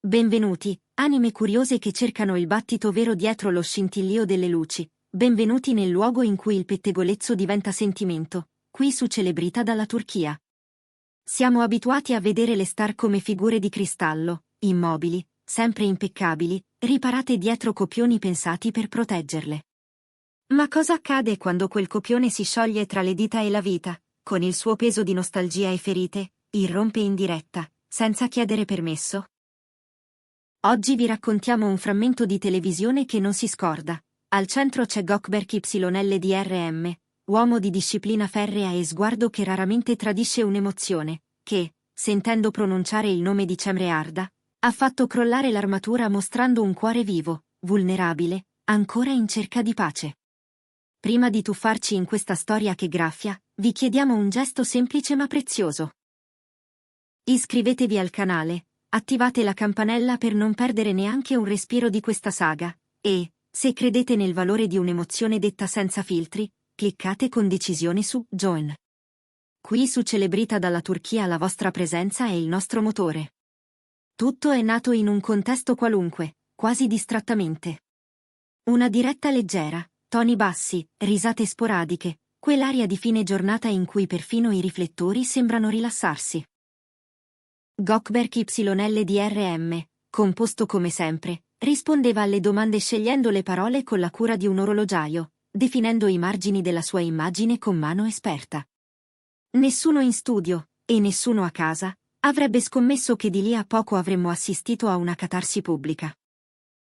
Benvenuti, anime curiose che cercano il battito vero dietro lo scintillio delle luci. Benvenuti nel luogo in cui il pettegolezzo diventa sentimento, qui su Celebrita dalla Turchia. Siamo abituati a vedere le star come figure di cristallo, immobili, sempre impeccabili, riparate dietro copioni pensati per proteggerle. Ma cosa accade quando quel copione si scioglie tra le dita e la vita, con il suo peso di nostalgia e ferite, irrompe in diretta, senza chiedere permesso? Oggi vi raccontiamo un frammento di televisione che non si scorda. Al centro c'è Gökberk YLDRM, uomo di disciplina ferrea e sguardo che raramente tradisce un'emozione, che, sentendo pronunciare il nome di Cemre Arda, ha fatto crollare l'armatura mostrando un cuore vivo, vulnerabile, ancora in cerca di pace. Prima di tuffarci in questa storia che graffia, vi chiediamo un gesto semplice ma prezioso. Iscrivetevi al canale, attivate la campanella per non perdere neanche un respiro di questa saga, e, se credete nel valore di un'emozione detta senza filtri, cliccate con decisione su Join. Qui su Celebrita dalla Turchia la vostra presenza è il nostro motore. Tutto è nato in un contesto qualunque, quasi distrattamente. Una diretta leggera, toni bassi, risate sporadiche, quell'aria di fine giornata in cui perfino i riflettori sembrano rilassarsi. Gökberk YLDRM, composto come sempre, rispondeva alle domande scegliendo le parole con la cura di un orologiaio, definendo i margini della sua immagine con mano esperta. Nessuno in studio, e nessuno a casa, avrebbe scommesso che di lì a poco avremmo assistito a una catarsi pubblica.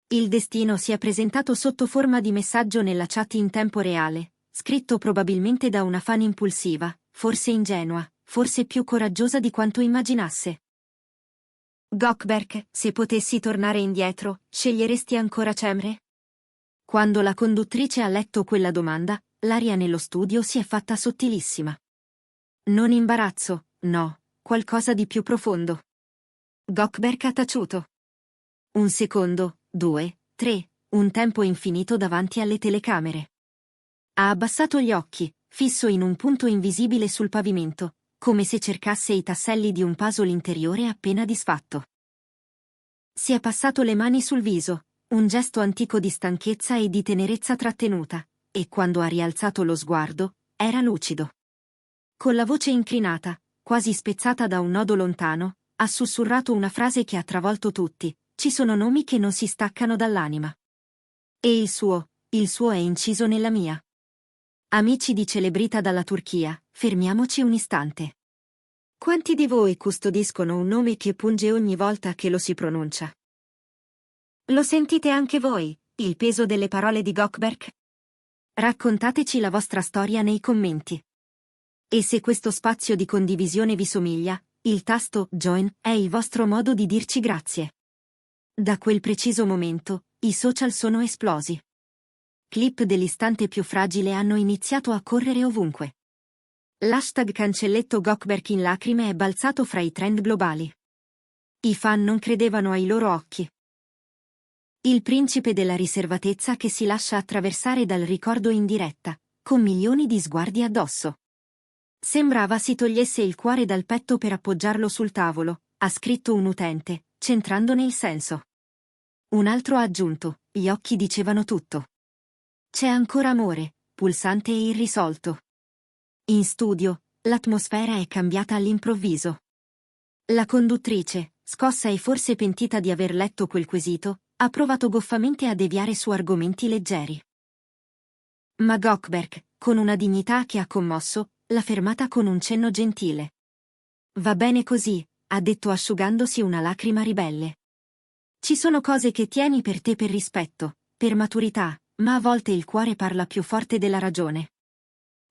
Il destino si è presentato sotto forma di messaggio nella chat in tempo reale, scritto probabilmente da una fan impulsiva, forse ingenua, forse più coraggiosa di quanto immaginasse. Gökberk, se potessi tornare indietro, sceglieresti ancora Cemre? Quando la conduttrice ha letto quella domanda, l'aria nello studio si è fatta sottilissima. Non imbarazzo, no, qualcosa di più profondo. Gökberk ha taciuto. Un secondo, 2, 3, un tempo infinito davanti alle telecamere. Ha abbassato gli occhi, fisso in un punto invisibile sul pavimento, come se cercasse i tasselli di un puzzle interiore appena disfatto. Si è passato le mani sul viso, un gesto antico di stanchezza e di tenerezza trattenuta, e quando ha rialzato lo sguardo, era lucido. Con la voce incrinata, quasi spezzata da un nodo lontano, ha sussurrato una frase che ha travolto tutti: ci sono nomi che non si staccano dall'anima. E il suo è inciso nella mia. Amici di Celebrita dalla Turchia, fermiamoci un istante. Quanti di voi custodiscono un nome che punge ogni volta che lo si pronuncia? Lo sentite anche voi, il peso delle parole di Gökberk? Raccontateci la vostra storia nei commenti. E se questo spazio di condivisione vi somiglia, il tasto Join è il vostro modo di dirci grazie. Da quel preciso momento, i social sono esplosi. Clip dell'istante più fragile hanno iniziato a correre ovunque. L'hashtag cancelletto Gökberk in lacrime è balzato fra i trend globali. I fan non credevano ai loro occhi. Il principe della riservatezza che si lascia attraversare dal ricordo in diretta, con milioni di sguardi addosso. Sembrava si togliesse il cuore dal petto per appoggiarlo sul tavolo, ha scritto un utente, centrandone il senso. Un altro ha aggiunto: gli occhi dicevano tutto. C'è ancora amore, pulsante e irrisolto. In studio, l'atmosfera è cambiata all'improvviso. La conduttrice, scossa e forse pentita di aver letto quel quesito, ha provato goffamente a deviare su argomenti leggeri. Ma Gökberk, con una dignità che ha commosso, l'ha fermata con un cenno gentile. Va bene così, ha detto asciugandosi una lacrima ribelle. Ci sono cose che tieni per te per rispetto, per maturità, ma a volte il cuore parla più forte della ragione.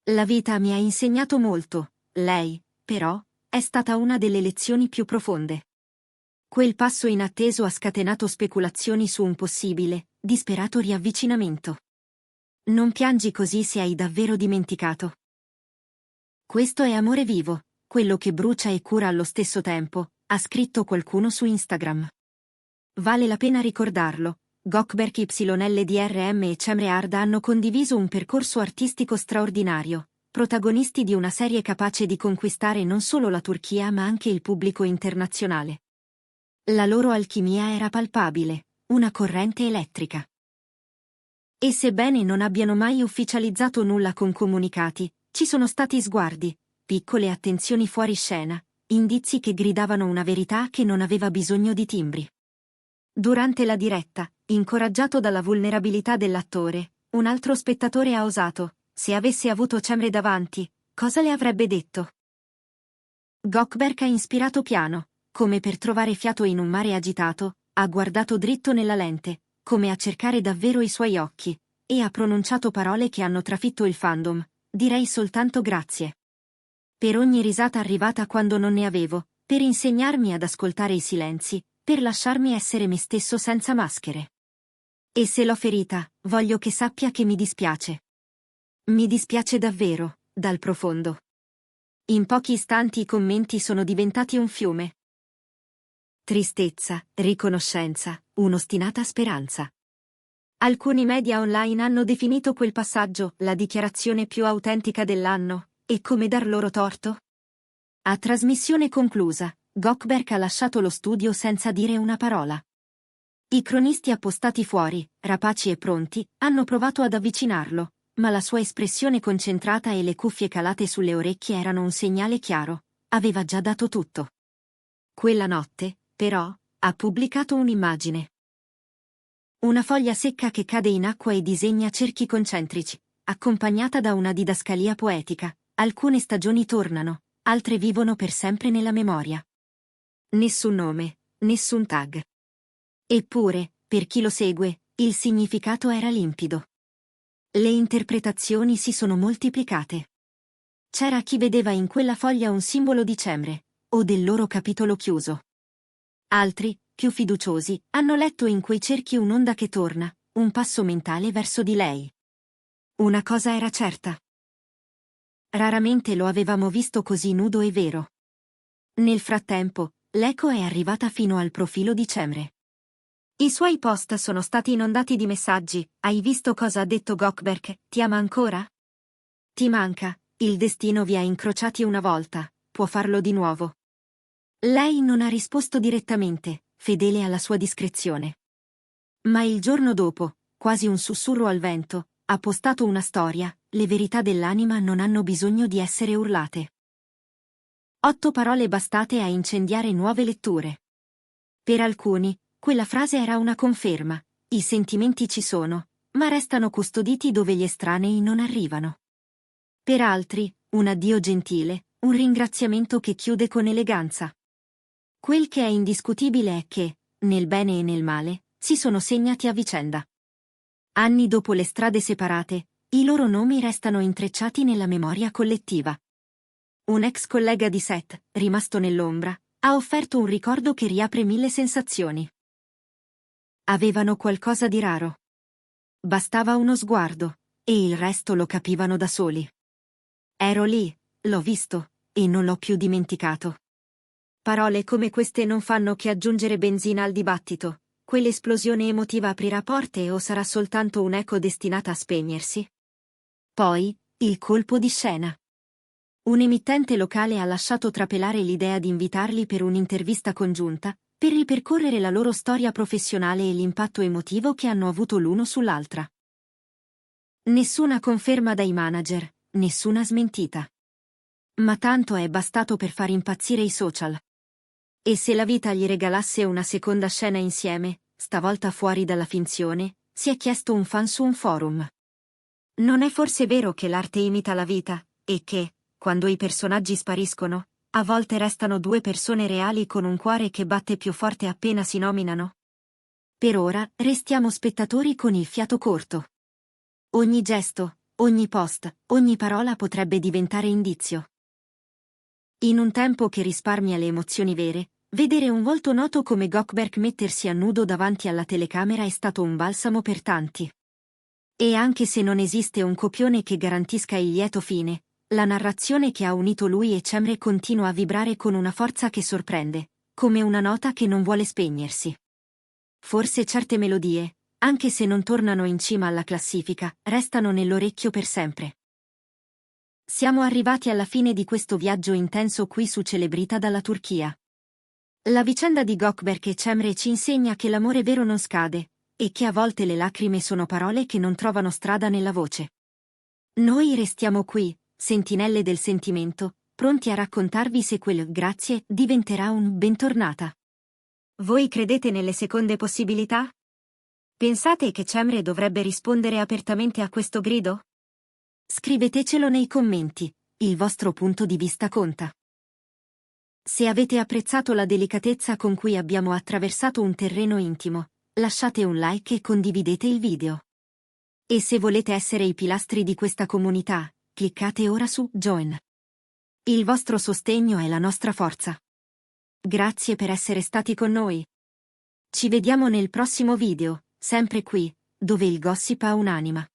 La vita mi ha insegnato molto, lei, però, è stata una delle lezioni più profonde. Quel passo inatteso ha scatenato speculazioni su un possibile, disperato riavvicinamento. Non piangi così se hai davvero dimenticato. Questo è amore vivo, quello che brucia e cura allo stesso tempo, ha scritto qualcuno su Instagram. Vale la pena ricordarlo. Gökberk YLDRM e Cemre Arda hanno condiviso un percorso artistico straordinario, protagonisti di una serie capace di conquistare non solo la Turchia ma anche il pubblico internazionale. La loro alchimia era palpabile, una corrente elettrica. E sebbene non abbiano mai ufficializzato nulla con comunicati, ci sono stati sguardi, piccole attenzioni fuori scena, indizi che gridavano una verità che non aveva bisogno di timbri. Durante la diretta, incoraggiato dalla vulnerabilità dell'attore, un altro spettatore ha osato: se avesse avuto Cemre davanti, cosa le avrebbe detto? Goldberg ha inspirato piano, come per trovare fiato in un mare agitato, ha guardato dritto nella lente, come a cercare davvero i suoi occhi, e ha pronunciato parole che hanno trafitto il fandom: direi soltanto grazie. Per ogni risata arrivata quando non ne avevo, per insegnarmi ad ascoltare i silenzi, per lasciarmi essere me stesso senza maschere. E se l'ho ferita, voglio che sappia che mi dispiace. Mi dispiace davvero, dal profondo. In pochi istanti i commenti sono diventati un fiume. Tristezza, riconoscenza, un'ostinata speranza. Alcuni media online hanno definito quel passaggio la dichiarazione più autentica dell'anno, e come dar loro torto? A trasmissione conclusa, Goldberg ha lasciato lo studio senza dire una parola. I cronisti appostati fuori, rapaci e pronti, hanno provato ad avvicinarlo, ma la sua espressione concentrata e le cuffie calate sulle orecchie erano un segnale chiaro: aveva già dato tutto. Quella notte, però, ha pubblicato un'immagine. Una foglia secca che cade in acqua e disegna cerchi concentrici, accompagnata da una didascalia poetica: alcune stagioni tornano, altre vivono per sempre nella memoria. Nessun nome, nessun tag. Eppure, per chi lo segue, il significato era limpido. Le interpretazioni si sono moltiplicate. C'era chi vedeva in quella foglia un simbolo di Cemre, o del loro capitolo chiuso. Altri, più fiduciosi, hanno letto in quei cerchi un'onda che torna, un passo mentale verso di lei. Una cosa era certa. Raramente lo avevamo visto così nudo e vero. Nel frattempo, l'eco è arrivata fino al profilo di Cemre. I suoi post sono stati inondati di messaggi: hai visto cosa ha detto Goldberg, ti ama ancora? Ti manca, il destino vi ha incrociati una volta, può farlo di nuovo. Lei non ha risposto direttamente, fedele alla sua discrezione. Ma il giorno dopo, quasi un sussurro al vento, ha postato una storia: le verità dell'anima non hanno bisogno di essere urlate. 8 parole bastate a incendiare nuove letture. Per alcuni, quella frase era una conferma: i sentimenti ci sono, ma restano custoditi dove gli estranei non arrivano. Per altri, un addio gentile, un ringraziamento che chiude con eleganza. Quel che è indiscutibile è che, nel bene e nel male, si sono segnati a vicenda. Anni dopo le strade separate, i loro nomi restano intrecciati nella memoria collettiva. Un ex collega di set, rimasto nell'ombra, ha offerto un ricordo che riapre 1000 sensazioni. Avevano qualcosa di raro. Bastava uno sguardo, e il resto lo capivano da soli. Ero lì, l'ho visto, e non l'ho più dimenticato. Parole come queste non fanno che aggiungere benzina al dibattito. Quell'esplosione emotiva aprirà porte o sarà soltanto un'eco destinata a spegnersi? Poi, il colpo di scena. Un emittente locale ha lasciato trapelare l'idea di invitarli per un'intervista congiunta, per ripercorrere la loro storia professionale e l'impatto emotivo che hanno avuto l'uno sull'altra. Nessuna conferma dai manager, nessuna smentita. Ma tanto è bastato per far impazzire i social. E se la vita gli regalasse una seconda scena insieme, stavolta fuori dalla finzione, si è chiesto un fan su un forum. Non è forse vero che l'arte imita la vita, e che, quando i personaggi spariscono, a volte restano 2 persone reali con un cuore che batte più forte appena si nominano? Per ora, restiamo spettatori con il fiato corto. Ogni gesto, ogni post, ogni parola potrebbe diventare indizio. In un tempo che risparmia le emozioni vere, vedere un volto noto come Goldberg mettersi a nudo davanti alla telecamera è stato un balsamo per tanti. E anche se non esiste un copione che garantisca il lieto fine, la narrazione che ha unito lui e Cemre continua a vibrare con una forza che sorprende, come una nota che non vuole spegnersi. Forse certe melodie, anche se non tornano in cima alla classifica, restano nell'orecchio per sempre. Siamo arrivati alla fine di questo viaggio intenso qui su Celebrita dalla Turchia. La vicenda di Gökberk e Cemre ci insegna che l'amore vero non scade, e che a volte le lacrime sono parole che non trovano strada nella voce. Noi restiamo qui, sentinelle del sentimento, pronti a raccontarvi se quel grazie diventerà un bentornata. Voi credete nelle seconde possibilità? Pensate che Cemre dovrebbe rispondere apertamente a questo grido? Scrivetecelo nei commenti, il vostro punto di vista conta. Se avete apprezzato la delicatezza con cui abbiamo attraversato un terreno intimo, lasciate un like e condividete il video. E se volete essere i pilastri di questa comunità, cliccate ora su Join. Il vostro sostegno è la nostra forza. Grazie per essere stati con noi. Ci vediamo nel prossimo video, sempre qui, dove il gossip ha un'anima.